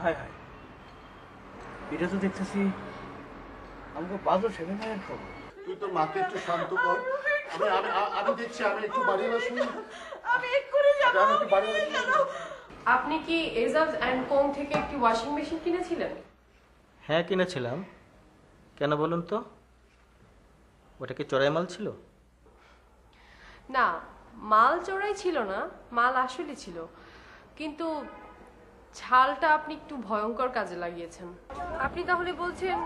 হায় হায়, এটা তো দেখতেছি আমাকে বাজো সেমিনারের খবর। তুই তোর মাকে একটু শান্ত কর। আমি দেখছি, আমি একটু বাড়ি শুনি। আমি এক্ষুনি যাব। আমি একটু বাড়ি আপনি কি এজাজ অ্যান্ড কোং থেকে একটি ওয়াশিং মেশিন কিনেছিলেন? হ্যাঁ কিনেছিলাম। কেন বলুন তো, ওটা কি চোরাই মাল ছিল? না, মাল চোরাই ছিল না, মাল আসলে ছিল, কিন্তু ছালটা আপনি একটু ভয়ঙ্কর কাজে লাগিয়েছেন। আপনি তাহলে বলছেন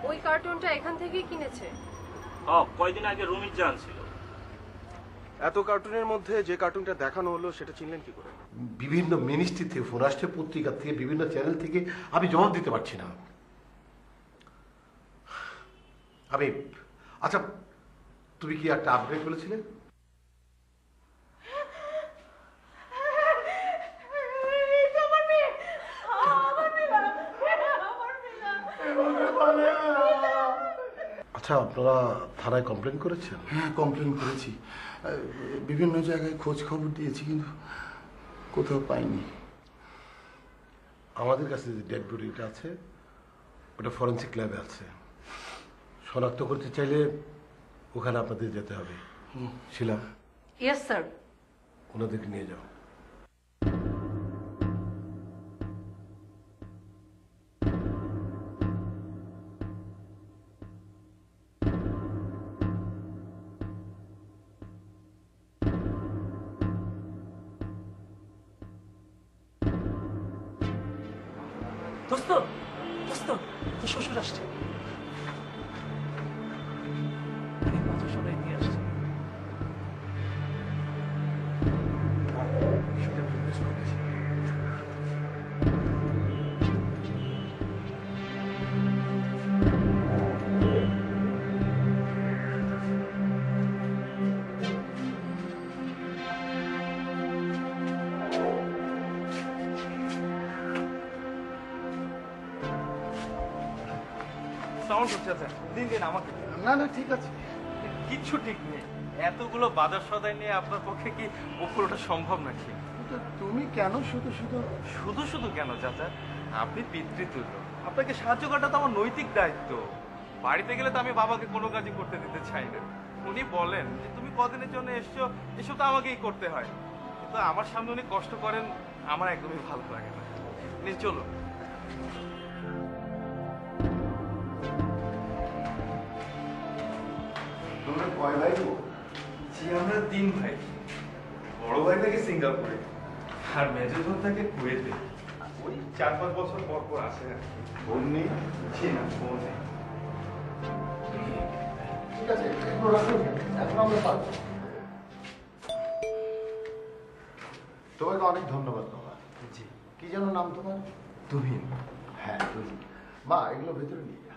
ওই কার্টুনটা এখান থেকেই কিনেছে? কয়দিন আগে রুমির জান ছিল। এত কার্টুনের মধ্যে যে কার্টুনটা দেখানো হলো সেটা চিনলেন কি করে? বিভিন্ন মিনিস্ট্রি থেকে, রাষ্ট্রীয় পত্রিকা থেকে, বিভিন্ন চ্যানেল থেকে আমি জবাব দিতে পারছি না। আমি আচ্ছা, তুমি কি একটা আপডেট বলেছিলে? আচ্ছা, আপনারা থানায় কমপ্লেন করেছেন? হ্যাঁ, কমপ্লেন করেছি, বিভিন্ন জায়গায় খোঁজ খবর দিয়েছি, কিন্তু কোথাও পাইনি। আমাদের কাছে যে ডেড বডিটা আছে ওটা ফরেন্সিক ল্যাবে আছে। শনাক্ত করতে চাইলে ওখানে আপনাদের যেতে হবে। শিলা, ইয়েস স্যার। ওনাদেরকে নিয়ে যাও। দোস্ত, দোস্ত, তোর শ্বশুর আসছে। বাজে সবাই নিয়ে আসছে। সাউন্ড হচ্ছে, আচ্ছা দিন দিন আমাকে। না না, ঠিক আছে। কিচ্ছু ঠিক নেই, এতগুলো বাজার সদাই নিয়ে আপনার পক্ষে কি উপরটা সম্ভব নাকি? কিন্তু তুমি কেন শুধু শুধু? শুধু শুধু কেন চাচা, আপনি পিতৃতুল্য, আপনাকে সাহায্য করাটা তো আমার নৈতিক দায়িত্ব। বাড়িতে গেলে তো আমি বাবাকে কোনো কাজই করতে দিতে চাই না। উনি বলেন যে তুমি কদিনের জন্য এসছো, এসব তো আমাকেই করতে হয়, কিন্তু আমার সামনে উনি কষ্ট করেন, আমার একদমই ভালো লাগে না। নিয়ে চলো। তোমরা কয় ভাই গো? জি আমরা 3 ভাই। বড় ভাই থাকে সিঙ্গাপুরে, আর মেজো বোন থাকে কুয়েতে। ওই 4-5 বছর পর পর আসে আর কি। বোন নেই? জি না, বোন নেই। ঠিক আছে, এগুলো রাখুন, এখন আমরা পারবো। তোমাকে অনেক ধন্যবাদ বাবা। জি। কি যেন নাম তোমার? তুহিন। হ্যাঁ, তুহিন। মা, এগুলো ভেতরে নিয়ে যা।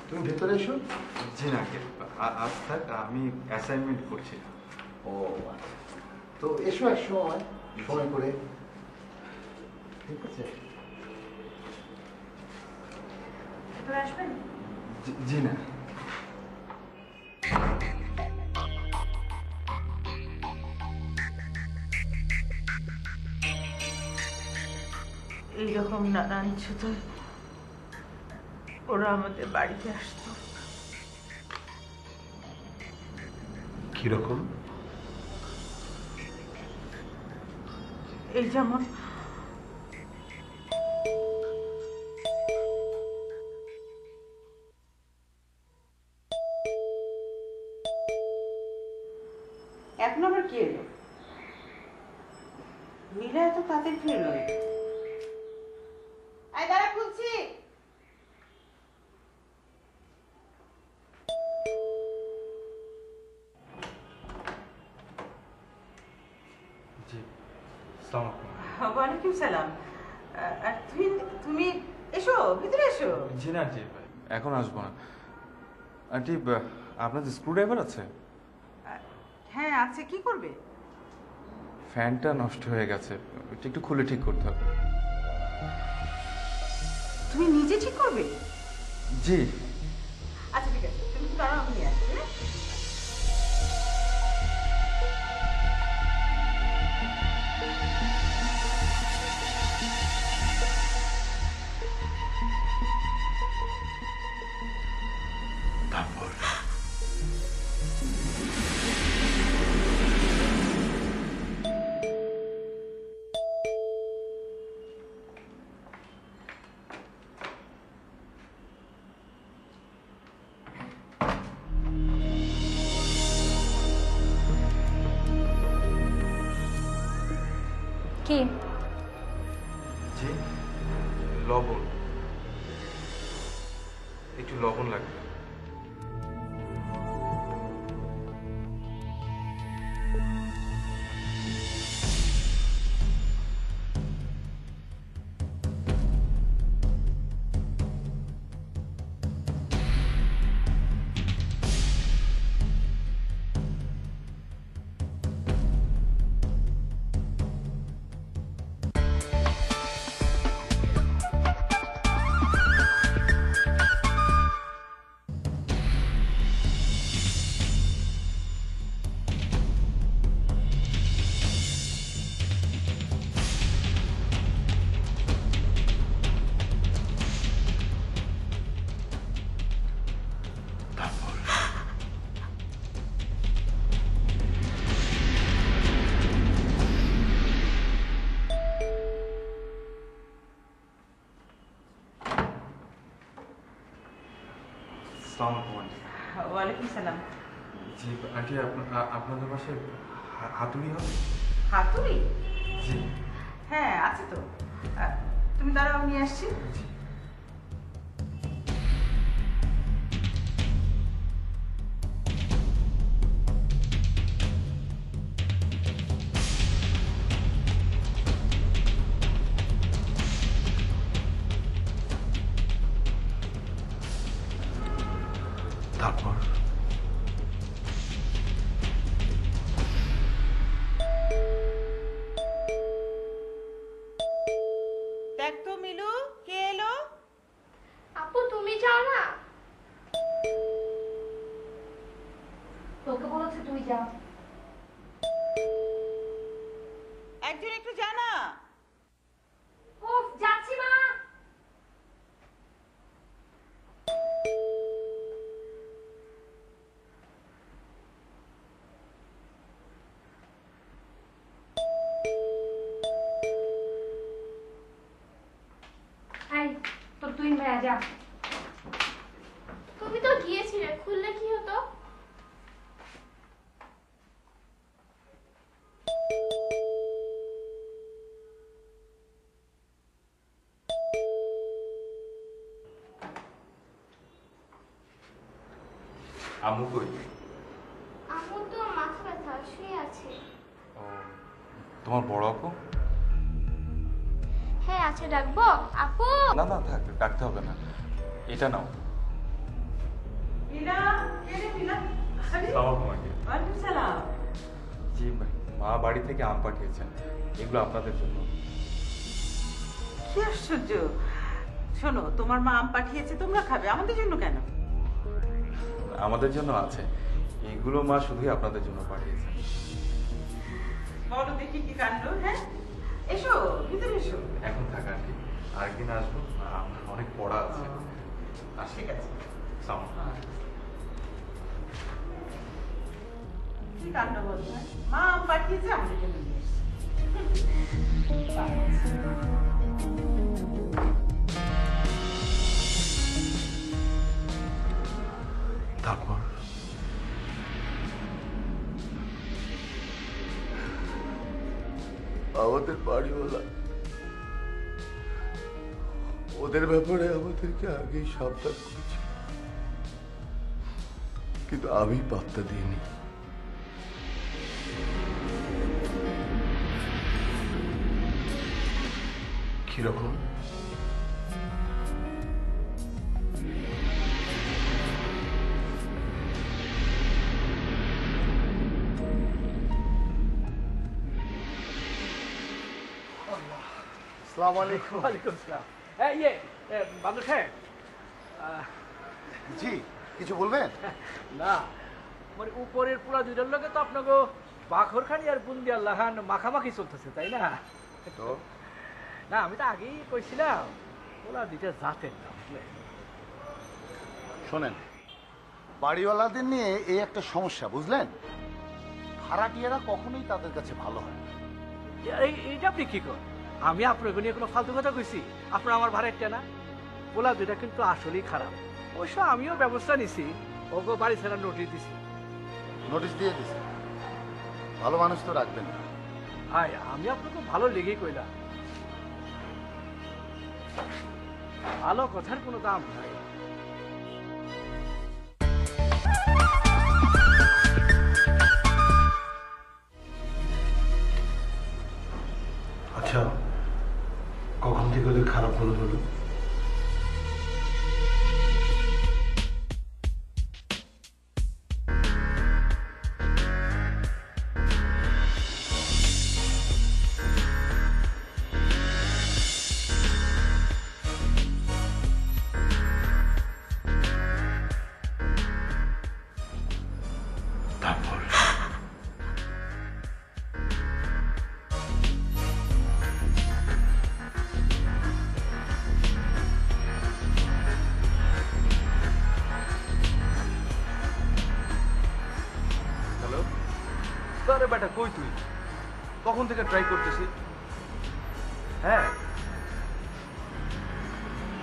তুমি ভেতরে এসো। জি না, আজ থাক, আমি অ্যাসাইনমেন্ট করছি। ও আচ্ছা, তো এসো এক সময়, সময় করে। ঠিক আছে। আসবেন? জি না। এইরকম নানান ছোটো ওরা আমাদের বাড়িতে আসতো। কিরকম? এই যেমন এখন আবার কি এলো? নীলা এত তাড়াতাড়ি ফিরলো? আয় দাঁড়া, খুলছি। জি, আসসালামু আলাইকুম। ওয়ালাইকুম সালাম। তুমি এসো, ভিতরে এসো। জি না আন্টি, এখন আসবো না। আন্টি, আপনাদের স্ক্রুড্রাইভার আছে? হ্যাঁ আছে, কি করবে? ফ্যানটা নষ্ট হয়ে গেছে, এটা একটু খুলে ঠিক করতে হবে। তুমি নিজে ঠিক করবে? জি। আচ্ছা ঠিক আছে, তুমি একটু দাঁড়াও, আমি নিয়ে আসছি। কি? জি, লবণ, একটু লবণ লাগবে। ওয়ালাইকুম সালাম। জি আন্টি, আপনাদের বাসায় হাতুড়ি হবে? হাতুড়ি? জি। হ্যাঁ আছে তো। তুমি দাঁড়াও, নিয়ে আসছি। তারপর দেখ তো মিলু, কে এলো? আপু তুমি যাও না। তোকে বলেছে তুই যা। একজন একটু জানা। উফ, যাচ্ছি মা। এই তোর তুই ভাইয়া যা। তুমি তো গিয়েছিলে, খুললে কি হতো? আম্মু কই? আমার তো মাথা ব্যথা, শুয়ে আছে। ও, তোমার বড় আপু? হ্যাঁ আছে, ডাকবো? আপু না না থাক, ডাকতে হবে না, এটা নাও। মিলা, কে রে মিলা? আরে, আসসালামু আলাইকুম। ওয়ালাইকুম সালাম। জি ভাই, মা বাড়ি থেকে আম পাঠিয়েছেন, এগুলো আপনাদের জন্য। কি আশ্চর্য! শোনো, তোমার মা আম পাঠিয়েছে, তোমরা খাবে, আমাদের জন্য কেন? আমাদের জন্য আছে, এগুলো মা শুধুই আপনাদের জন্য পাঠিয়েছেন। বলো দেখি কি কাণ্ড। হ্যাঁ এসো, ভিতরে এসো। এখন থাকা আন্টি, আরেকদিন আসবো, আমার অনেক পড়া আছে। ঠিক আছে। আসসালামু আলাইকুম। কি কাণ্ড বলছো? মা আম পাঠিয়েছে, আমাদের জন্য নিয়ে এসেছে। তারপর আমাদের বাড়িওয়ালা ওদের ব্যাপারে আমাদেরকে আগেই সাবধান করেছে, কিন্তু আমি পাত্তা দিইনি। কিরকম? আসসালামু আলাইকুম। ওয়ালাইকুম আসসালাম। বাদল সাহেব, জি, কিছু বলবেন? না মানে উপরের পুরা দুইটার লোকে তো আপনাকে বাখরখানি আর বুন্দি আল্লাহান মাখামাখি চলতেছে, তাই না? তো না আমি তো আগেই কইছিলাম ওরা দুইটা জাতের না, বুঝলেন? শোনেন, বাড়িওয়ালাদের নিয়ে এই একটা সমস্যা, বুঝলেন? ভাড়াটিয়ারা কখনোই তাদের কাছে ভালো হয় না। এইটা আপনি কি করেন? আমি আপনাকে নিয়ে কোনো ফালতু কথা কইছি? আপনার আমার ভাড়াটা না, ওলা দুইটা কিন্তু আসলেই খারাপ। অবশ্য আমিও ব্যবস্থা নিছি, ওগো বাড়ি ছাড়া নোটিশ দিছি। নোটিশ দিয়ে দিছে, ভালো মানুষ তো রাখবেন না। ভাই আমি আপনাকে ভালো লেগেই কইলাম। ভালো কথার কোনো দাম নাই। আচ্ছা, কখন থেকে ওদের খারাপ মনে হলো? তারপর হ্যালো, আরে বেটা কই তুই? কখন থেকে ট্রাই করতেছি। হ্যাঁ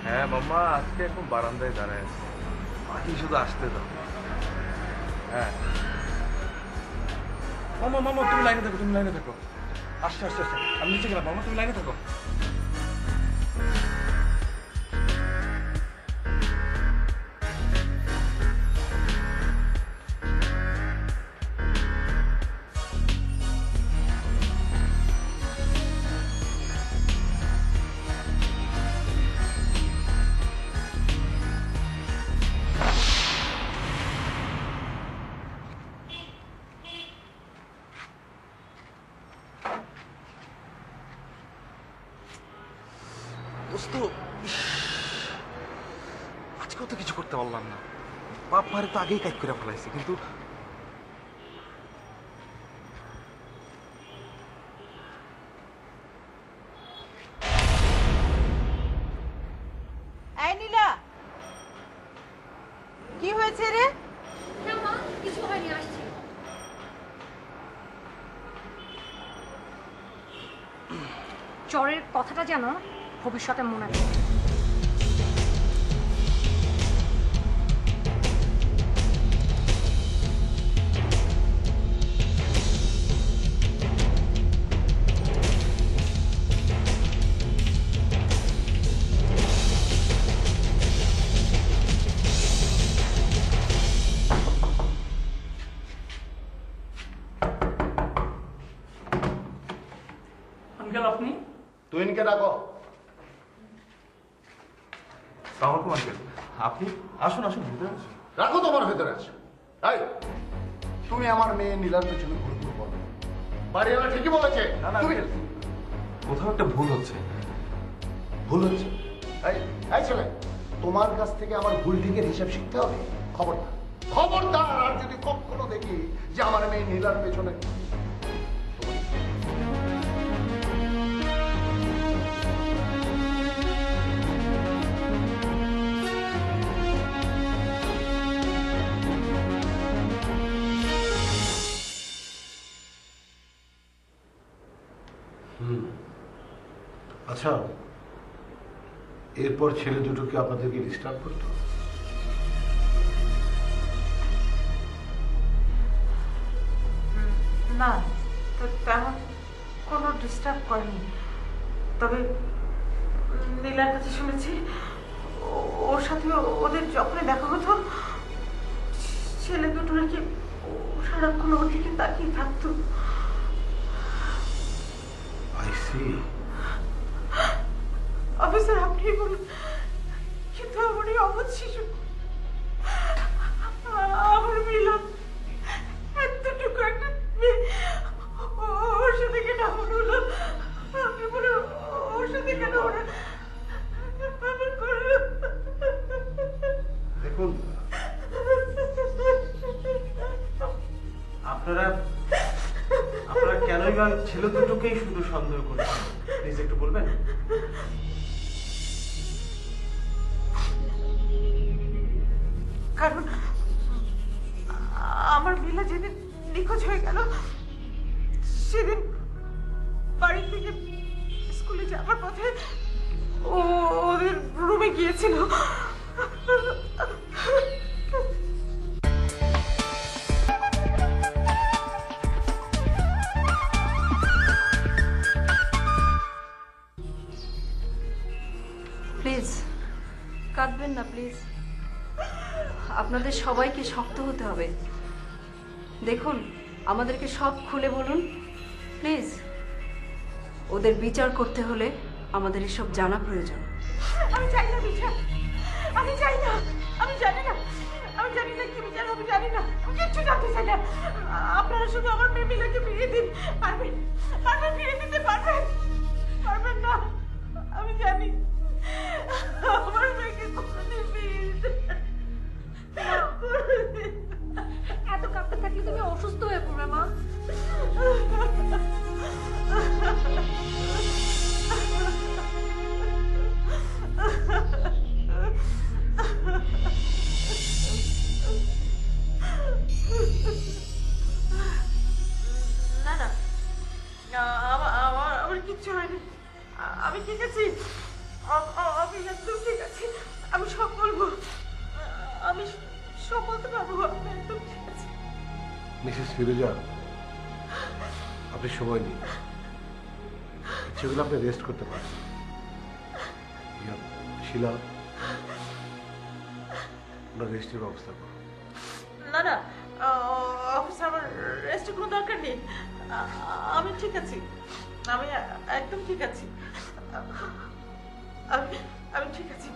হ্যাঁ মাম্মা, আজকে এখন বারান্দায় দাঁড়ায় আছে, বাকি শুধু আসতে দাও। হ্যাঁ মামা মামা, তুমি লাইনে থাকো, তুমি লাইনে থাকো। আসছে আসছে আসছে, আমি নিচে গেলাম। মামা তুমি লাইনে থাকো। দোস্ত, আজকেও তো কিছু করতে পারলাম না। বাপ মারে তো আগেই কাজ করে ফেলাইছে, কিন্তু এই নীলা, কি হয়েছে রে? না মা, কিছু হয়নি, আসছি। চরের কথাটা যেন ভবিষ্যতে মনে রাখে। আঙ্কেল আপনি? তুইনকে ডাকো। সালামালাইকুম আঙ্কেল। আপনি আসুন আসুন, ভিতরে আসুন। রাখো তোমার ভেতরে আছে। এই, তুমি আমার মেয়ে নীলার পেছনে ঘুরঘুর করো। বাড়িওয়ালা ঠিকই বলেছে। না না তুমি আঙ্কেল, কোথাও একটা ভুল হচ্ছে। ভুল হচ্ছে? এই এই ছেলে, তোমার কাছ থেকে আমার ভুল ঠিকের হিসাব শিখতে হবে। খবরদার খবরদার, আর যদি কখনো দেখি যে আমার মেয়ে নীলার পেছনে আচ্ছা, এরপর ছেলে দুটোকে আপনাদেরকে ডিস্টার্ব করতো? না, তো তেমন কোনো ডিস্টার্ব করেনি। তবে নীলার কাছে শুনেছি ওর সাথে ওদের যখনই দেখা হতো ছেলে দুটো নাকি সারাক্ষণ ওর দিকে তাকিয়ে থাকতো। I C. অফিসার আপনি বলুন, কিন্তু আমার এই অবধ শিশু, আমার মিলন এতটুকু একটা মেয়ে, ওর সাথে কেন এমন হলো? আপনি বলুন, ওর সাথে কেন ওরা এমন করলো? দেখুন, আপনারা কেনই বা ছেলে দুটোকেই শুধু সন্দেহ করছেন, প্লিজ একটু বলবেন? কারণ আমার মিলা যেদিন নিখোঁজ হয়ে গেল সেদিন বাড়ি থেকে স্কুলে যাওয়ার পথে ওদের রুমে গিয়েছিল। না প্লিজ। আপনাদের সবাইকে শক্ত হতে হবে। দেখুন, আমাদেরকে সব খুলে বলুন প্লিজ। ওদের বিচার করতে হলে আমাদের এসব জানা প্রয়োজন। আমি চাই না বিচার, আমি চাই না, আমি জানি না, আমি জানি না কি বিচার হবে, জানি না, আমি কিচ্ছু জানতে চাই না। আপনারা শুধু আমার মেয়ে মিলাকে ফিরিয়ে দিন। পারবেন, পারবেন, ফিরিয়ে দিতে পারবেন, পারবেন না আমি জানি। আমার মেয়েকে কোনোদিন ফিরিয়ে দিতে এত কাঁপতে থাকলে তুমি অসুস্থ হয়ে পড়বে মা। না না, আমার কিচ্ছু হয়নি, আমি ঠিক আছি, আমি একদম ঠিক আছি, আমি সব বলবো, আমি সব বলতে পারবো, আমি একদম ঠিক আছি। মিসেস ফিরোজা, আপনি সময় নিন, সেগুলো আপনি রেস্ট করতে পারেন। শিলা, আমরা রেস্টের ব্যবস্থা করুন। না না অফিসার, আমার রেস্টের কোনো দরকার নেই, আমি ঠিক আছি, আমি একদম ঠিক আছি, আমি ঠিক আছি,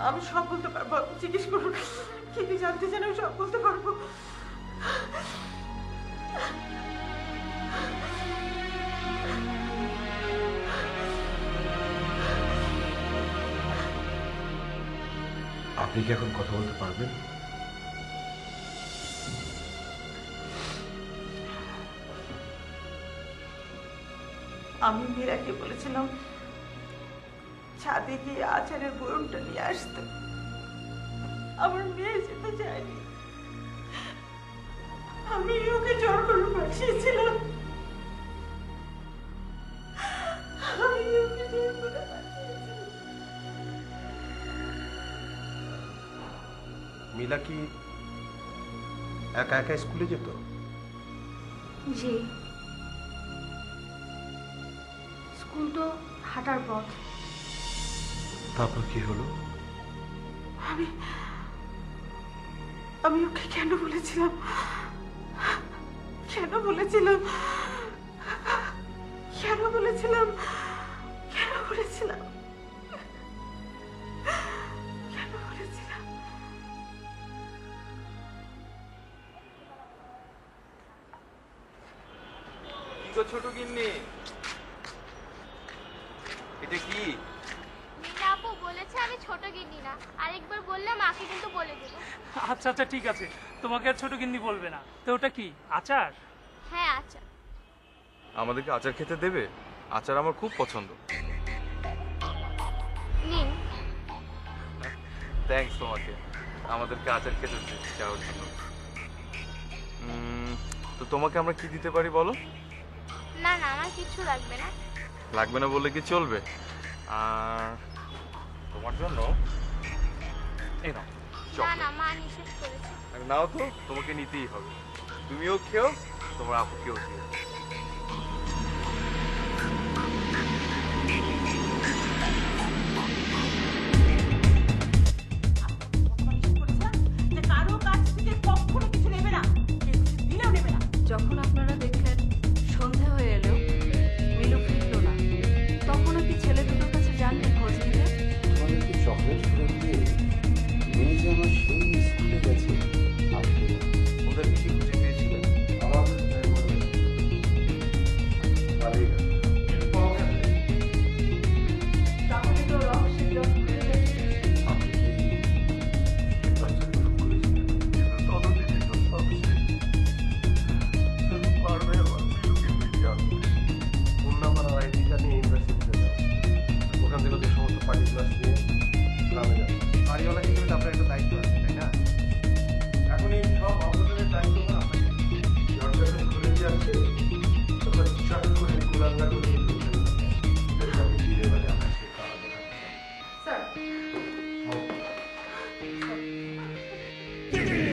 আমি সব বলতে পারবো। জিজ্ঞেস করুন কি কি জানতে চান, আমি সব বলতে পারবো। আপনি কি এখন কথা বলতে পারবেন? আমি মীরাকে বলেছিলাম ছাদে গিয়ে আচারের বয়মটা নিয়ে আসতে, আমার মেয়ে যেতে চায়নি, আমি ওকে জোর করে পাঠিয়েছিলাম, আমি ওকে জোর করে পাঠিয়েছিলাম। মিলা কি একা একা স্কুলে যেত? জি, স্কুল তো হাঁটার পথ। তারপর কি হলো? আমি ওকে কেন বলেছিলাম, কেন বলেছিলাম, কেন বলেছিলাম, কেন বলেছিলাম, কেন বলেছিলাম? কি গো ছোট গিন্নি, এটা কি? মিনা আপু বলেছে আমি ছোট গিন্নি না, আরেকবার বললে মাকে কিন্তু বলে দেবো। আচ্ছা আচ্ছা ঠিক আছে, তোমাকে আর ছোট গিন্নি বলবে না। তো ওটা কি আচার? হ্যাঁ আচার। আমাদেরকে আচার খেতে দেবে? আচার আমার খুব পছন্দ। নিন। থ্যাঙ্কস তোমাকে আমাদেরকে আচার খেতে চাওয়ার জন্য। তো তোমাকে আমরা কি দিতে পারি বলো? না না, আমার কিছু লাগবে না। লাগবে না বললে কি চলবে? আর তোমার জন্য এই নাও না না, মা নিষেধ করেছে। নাও তো, তোমাকে নিতেই হবে। তুমিও খেও, তোমার আপুকেও দিও। কারো কাছ থেকে কখনো কিছু নেবে না, দিলেও নেবে না। যখন আপনারা দেখলেন সন্ধ্যা হয়ে এলো, মিলু ফিরলো না, তখনও কি ছেলে দুটোর কাছে যাননি খোঁজ নিতে? আমাদেরকে চকলেট ফেরত দিয়ে মেয়ে যে আমার সেই স্কুলে গেছে, ওদের কি খুঁজে পেয়েছিলেন? আমাদের তাহলে তো রহস্যের জট খুলে গেছে। আপনি কি বাচ্চাকে ফোন করেছিলেন? ফোন নাম্বার আর আইডিটা নিয়ে ইউনিভার্সিটিতে যান, ওখান থেকে যে সমস্ত পার্টিকুলার্স নিয়ে গ্রামে যান। বাড়িওয়ালা হিসেবে আপনার একটা দায়িত্ব আছে, তাই না? এখন এই সব অবদানের দায়িত্ব আপনাকে দরজা খুলে যাচ্ছে, তখন চট করে কুলাঙ্গা করে স্যার,